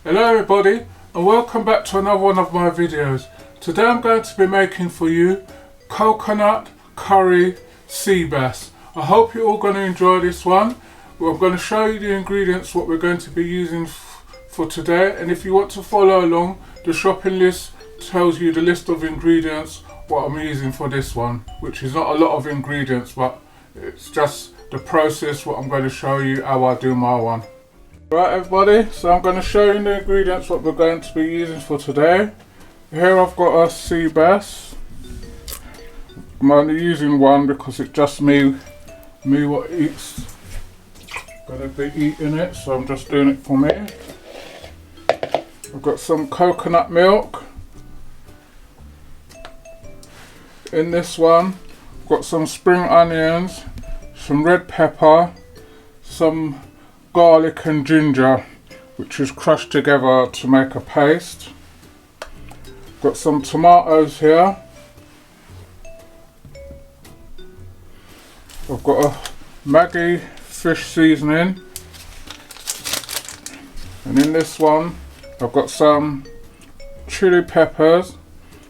Hello everybody and welcome back to another one of my videos. Today I'm going to be making for you coconut curry sea bass. I hope you're all going to enjoy this one. I'm going to show you the ingredients what we're going to be using for today, and if you want to follow along, the shopping list tells you the list of ingredients what I'm using for this one, which is not a lot of ingredients, but it's just the process what I'm going to show you how I do my one. Right everybody, so I'm going to show you the ingredients what we're going to be using for today. Here I've got a sea bass. I'm only using one because it's just me what eats. Going to be eating it, so I'm just doing it for me. I've got some coconut milk. In this one, I've got some spring onions, some red pepper, some garlic and ginger, which is crushed together to make a paste. Got some tomatoes here. I've got a Maggi fish seasoning, and in this one I've got some chili peppers,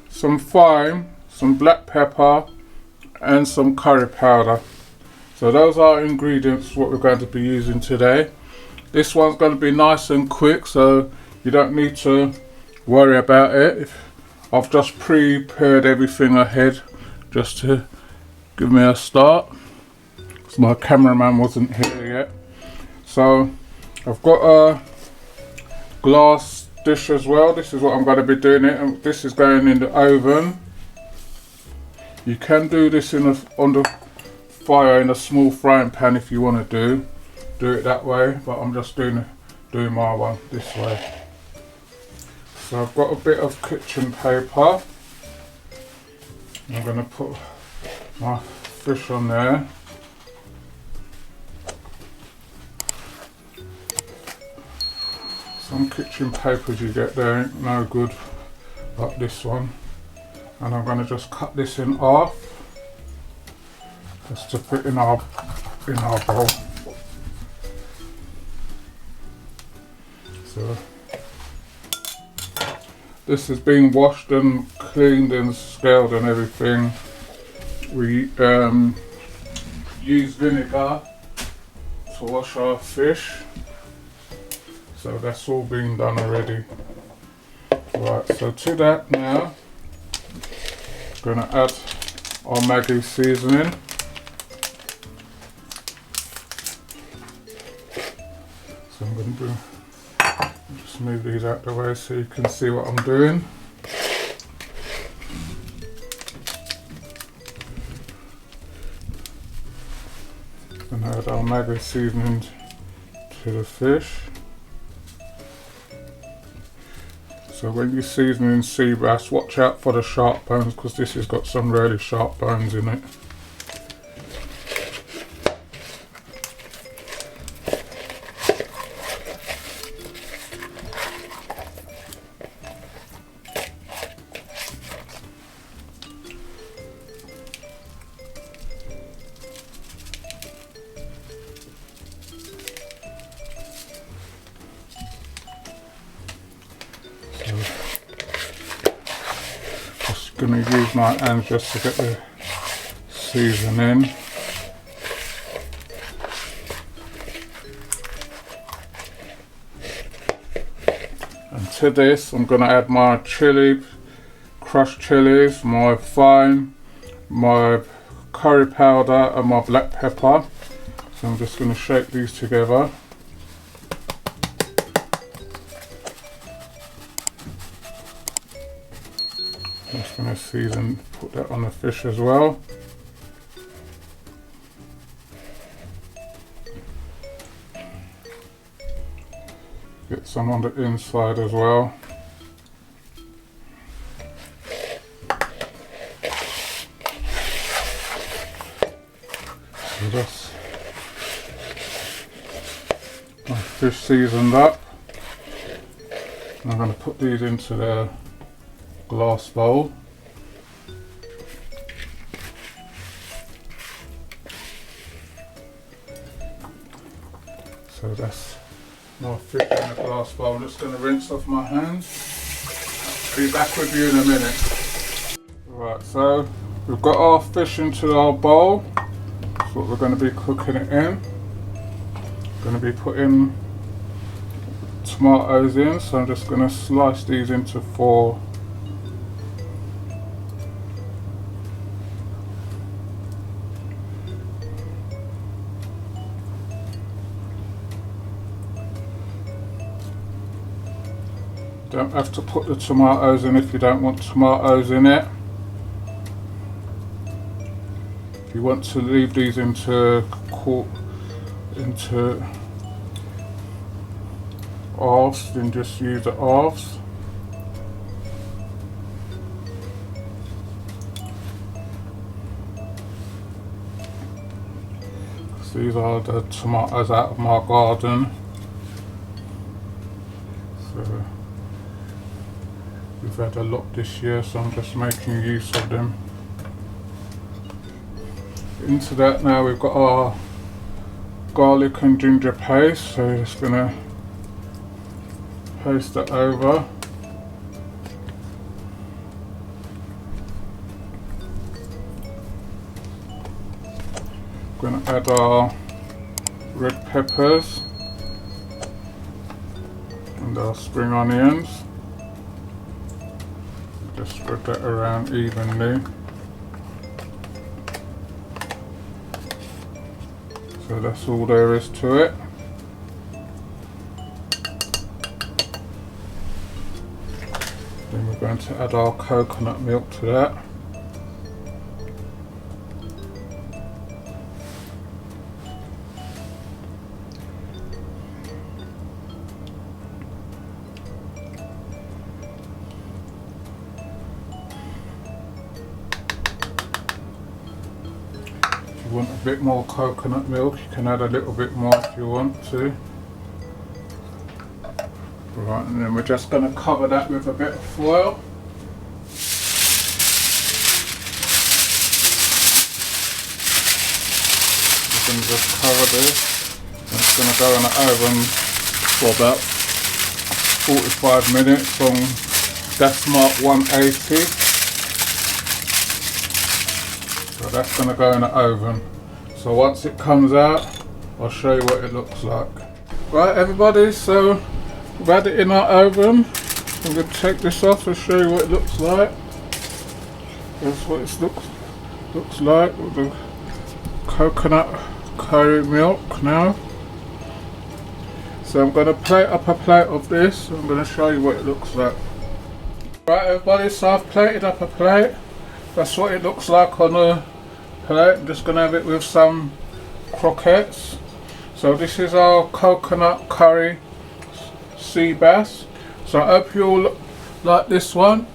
some thyme, some black pepper and some curry powder. So those are ingredients what we're going to be using today. This one's going to be nice and quick, so you don't need to worry about it. I've just prepared everything ahead just to give me a start, because my cameraman wasn't here yet. So I've got a glass dish as well. This is what I'm going to be doing it, and this is going in the oven. You can do this on the fire in a small frying pan if you want to do it that way, but I'm just doing my one this way. So I've got a bit of kitchen paper. I'm going to put my fish on there. Some kitchen papers you get there ain't no good like this one. And I'm going to just cut this in half, just to put in our bowl. So this has been washed and cleaned and scaled and everything. We use vinegar to wash our fish, so that's all been done already. Right, so to that now I'm going to add our Maggi seasoning. So I'm going to just move these out the way so you can see what I'm doing. And add our Maggi seasoning to the fish. So when you're seasoning sea bass, watch out for the sharp bones, because this has got some really sharp bones in it. Just going to use my hands just to get the seasoning. And to this I'm going to add my crushed chilies, my thyme, my curry powder and my black pepper. So I'm just going to shake these together. I'm just going to season, put that on the fish as well. Get some on the inside as well. So that's my fish seasoned up. And I'm going to put these into the glass bowl. So that's more fish in the glass bowl. I'm just going to rinse off my hands. Be back with you in a minute. Right, so we've got our fish into our bowl. That's what we're going to be cooking it in. Going to be putting tomatoes in, so I'm just going to slice these into 4. Don't have to put the tomatoes in if you don't want tomatoes in it. If you want to leave these into halves, then just use the halves. These are the tomatoes out of my garden. So we've had a lot this year, so I'm just making use of them. Into that now we've got our garlic and ginger paste, so just gonna paste that over. Gonna add our red peppers and our spring onions. Just spread that around evenly. So that's all there is to it. Then we're going to add our coconut milk to that. If you want a bit more coconut milk, you can add a little bit more if you want to. Right, and then we're just going to cover that with a bit of foil. We're going to just cover this. And it's going to go in the oven for about 45 minutes on gas mark 180. So that's going to go in the oven. So once it comes out, I'll show you what it looks like. Right everybody, so we've had it in our oven. I'm going to take this off and show you what it looks like. That's what it looks like with the coconut curry milk now. So I'm going to plate up a plate of this. I'm going to show you what it looks like. Right everybody, so I've plated up a plate. That's what it looks like on the plate. I'm just going to have it with some croquettes. So this is our coconut curry sea bass. So I hope you all like this one.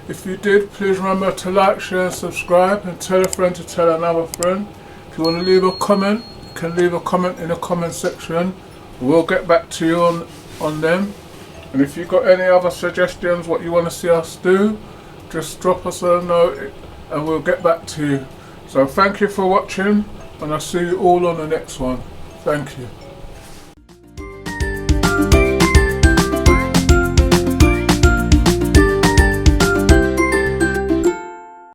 If you did, please remember to like, share and subscribe, and tell a friend to tell another friend. If you want to leave a comment, you can leave a comment in the comment section. We'll get back to you on them. And if you've got any other suggestions what you want to see us do, just drop us a note and we'll get back to you. So thank you for watching, and I'll see you all on the next one. Thank you.